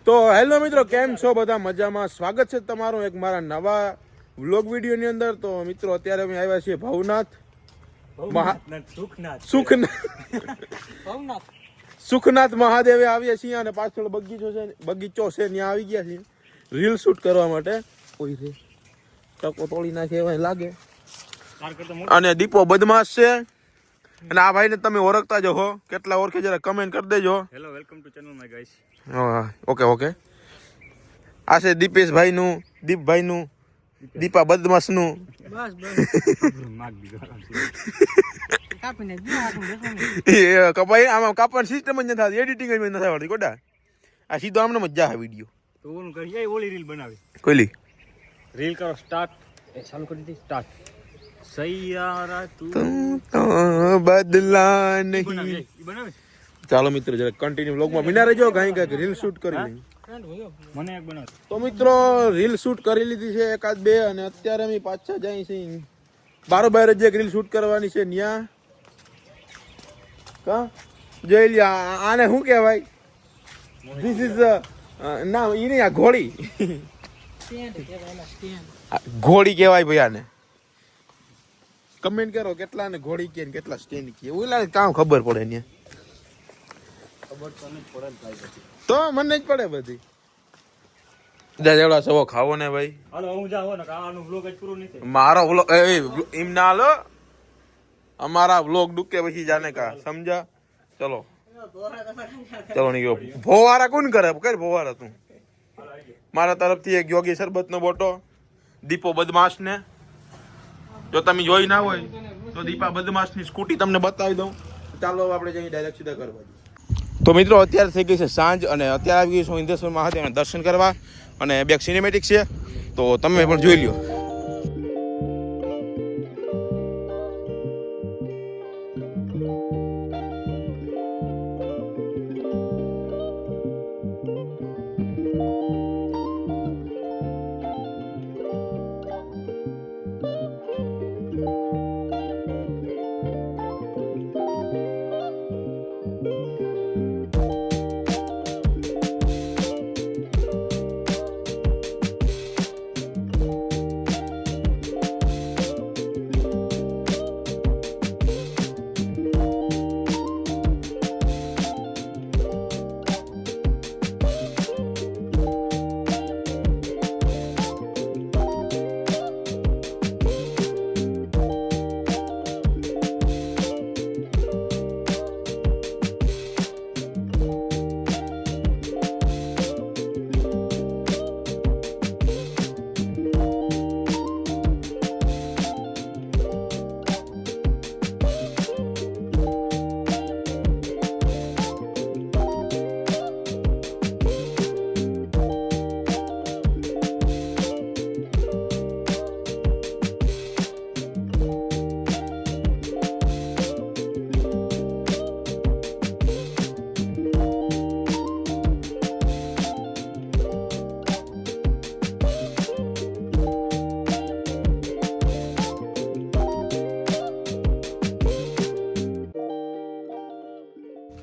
તો હેલો મિત્રો, કેમ છો બધા? મજામાં? સ્વાગત છે તમારું એક મારા નવા વ્લોગ વિડીયોની અંદર. તો મિત્રો અત્યારે અમે આવ્યા છીએ ભવનાથ સુખનાથ મહાદેવે આવ્યા છીએ અને પાછળ બગીચો છે ત્યાં આવી ગયા છીએ રીલ શૂટ કરવા માટે. કોઈ રે ટકો તોડી નાખે એવા લાગે. અને દીપો બદમાશ છે. અને આ ભાઈને તમે ઓળખતા જ હો, કેટલા ઓળખે જરા કમેન્ટ કરી દેજો. Hello, welcome to channel my guys. Okay. આ છે દીપેશભાઈ નું, દીપભાઈ નું, દીપા બદમાશ નું. કપાઈ આમાં કાપવાની સિસ્ટમ જ નથી થતી, એડિટિંગ જ નથી આવડતી. કોડા આ સીધો આમને મજા આવે વિડીયો. તો ઓલું કરી ઓલી રીલ બનાવી. કોઈલી રીલ કરો સ્ટાર્ટ. ચાલુ કરી દી સ્ટાર્ટ. સૈયારા તું તો બદલા નહીં. બનાવે. ચાલો મિત્રો જરા કન્ટિન્યુ વ્લોગમાં બિના રહેજો. કઈ રીલ શૂટ કરી લઈ. મને એક બનાવ. તો મિત્રો રીલ શૂટ કરી લીધી છે એકાદ બે, અને અત્યારે અમે પાછા જાય છે બારોબાર જ એક રીલ શૂટ કરવાની છે ન્યા. કા જોઈ લ્યા આને શું કહેવાય? ધીસ ઇઝ ના ઈ નહીં, આ ઘોડી ઘોડી કહેવાય ભાઈ આને. કમેન્ટ કરો કેટલા ને ઘોડી કે કેટલા સ્ટેન્ડ કે ઓલા કામ ખબર પડે ને. તો મને જ પડે બધી. જેવડા સવો ખાવો ને ભાઈ. હાલો હું જાવ ને, આનો વ્લોગ જ પૂરો નહીં થાય. મારો વ્લોગ એમ ના લો, અમારા વ્લોગ ડૂકે પછી જાને કા સમજા. ચલો નીકળો. ભોવારા કોણ કરે? કર ભોવારા તું. મારા તરફથી એક યોગી શરબત નો બોટો દીપો બદમાશ ને. જો તમે જોઈ ના હોય તો દીપા બદમાશ ની સ્કૂટી તમને બતાવી દઉં. ચાલો આપણે જઈએ ડાયરેક્ટ સીધા કરવા. તો મિત્રો અત્યારે થઈ ગઈ છે સાંજ, અને અત્યારે આવી ગઈ છું ઇન્દ્રેશ્વર મહાદેવના દર્શન કરવા, અને બે સિનેમેટિક છે તો તમે પણ જોઈ લ્યો.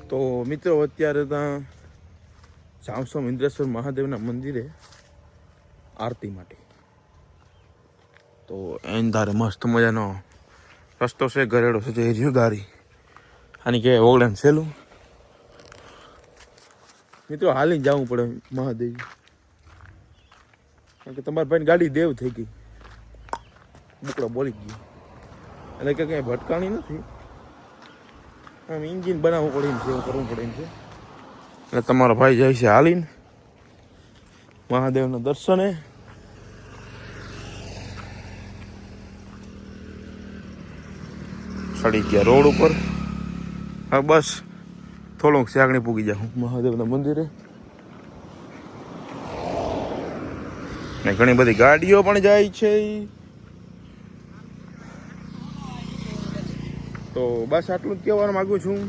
તો મિત્રો અત્યારે ત્યાં જામસોમ ઇન્દ્રેશ્વર મહાદેવના મંદિરે આરતી માટે. તો એન ધારે મસ્ત મજાનો રસ્તો છે, ઘરેડો છે, જે રહ્યું ગાડી આની કહેવાય ઓગળાન સહેલું. મિત્રો હાલીને જવું પડે મહાદેવ, કારણ કે તમારા ભાઈની ગાડી દેવ થઈ ગઈ, બુકડો બોલી ગયો, એટલે કે કંઈ ભટકાણી નથી. આમ ઇન્જિન બનાવવું પડે એમ છે, એવું કરવું પડે એમ છે. એટલે તમારો ભાઈ જાય છે હાલીને મહાદેવના દર્શને. ચડી ગયા રોડ ઉપર. હા બસ થોડુંક સાગણી પૂગી જાઉં મહાદેવના મંદિરે. ને ઘણી બધી ગાડીઓ પણ જાય છે. તો બસ આટલું જ કહેવાનું માગું છું.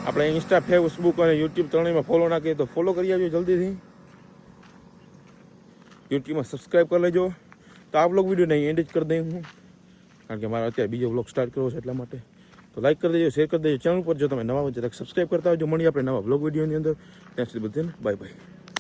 આપણે ઇન્સ્ટા, ફેસબુક અને યુટ્યુબ ત્રણેયમાં ફોલો ના કરીએ તો ફોલો કરી આવજો જલ્દીથી. યુટ્યુબમાં સબસ્ક્રાઈબ કરી લેજો. તો આ બ્લોગ વિડીયો નહીં એન્ડ જ કરી દઉં હું, કારણ કે મારે અત્યારે બીજો બ્લોગ સ્ટાર્ટ કરવો છે એટલા માટે. તો લાઈક કરી દેજો, શેર કરી દેજો, ચેનલ પર જો તમે નવા હોય તો સબસ્ક્રાઈબ કરતા હોજો. મળીએ આપણે નવા બ્લોગ વિડીયોની અંદર. ત્યાં સુધી બધાને બાય બાય.